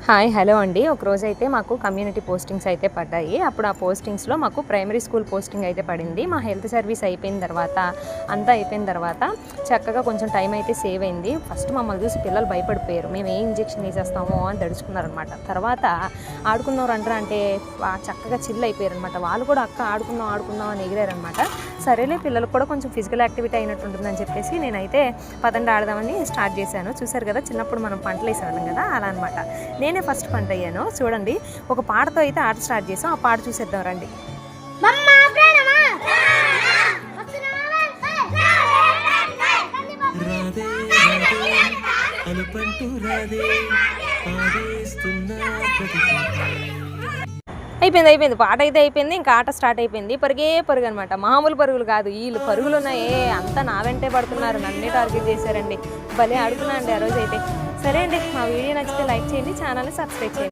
Hi hello అండి. ఒకరోజైతే మాకు community postings అయితే పడ్డాయి. అప్పుడు ఆ పోస్టింగ్స్లో మాకు ప్రైమరీ స్కూల్ పోస్టింగ్ అయితే పడింది. మా హెల్త్ సర్వీస్ అయిపోయిన తర్వాత అంతా అయిపోయిన తర్వాత చక్కగా కొంచెం టైం అయితే సేవ్ అయింది. ఫస్ట్ మమ్మల్ని చూసి పిల్లలు భయపడిపోయారు. మేము ఏ ఇంజెక్షన్ వేసేస్తామో అని తడుచుకున్నారనమాట. తర్వాత ఆడుకున్నవారు అంటే చక్కగా చిల్ అయిపోయారనమాట. వాళ్ళు కూడా అక్క ఆడుకుందాం అని ఎగిరారనమాట. సరేలే పిల్లలకు కూడా కొంచెం ఫిజికల్ యాక్టివిటీ అయినట్టు ఉంటుందని చెప్పేసి నేనైతే పదండి ఆడదామని స్టార్ట్ చేశాను. చూసారు కదా, చిన్నప్పుడు మనం పంటలు వేసేవాళ్ళం కదా, అలా అనమాట. నేనే ఫస్ట్ పంట అయ్యాను. చూడండి, ఒక పాటతో అయితే ఆట స్టార్ట్ చేసాం. ఆ పాట చూసేద్దాం రండి. అయిపోయింది పాట అయితే అయిపోయింది. ఇంకా ఆట స్టార్ట్ అయిపోయింది. పరుగు అనమాట. మామూలు పరుగులు కాదు, వీళ్ళు పరుగులు ఉన్నాయే అంతా నా వెంటే పడుతున్నారు. నన్నే టార్గెట్ చేశారండి. భలే ఆడుకున్నా అండి ఆ రోజు అయితే. సరే అండి, మా వీడియో నచ్చితే లైక్ చేయండి, ఛానల్ని సబ్స్క్రైబ్ చేయండి.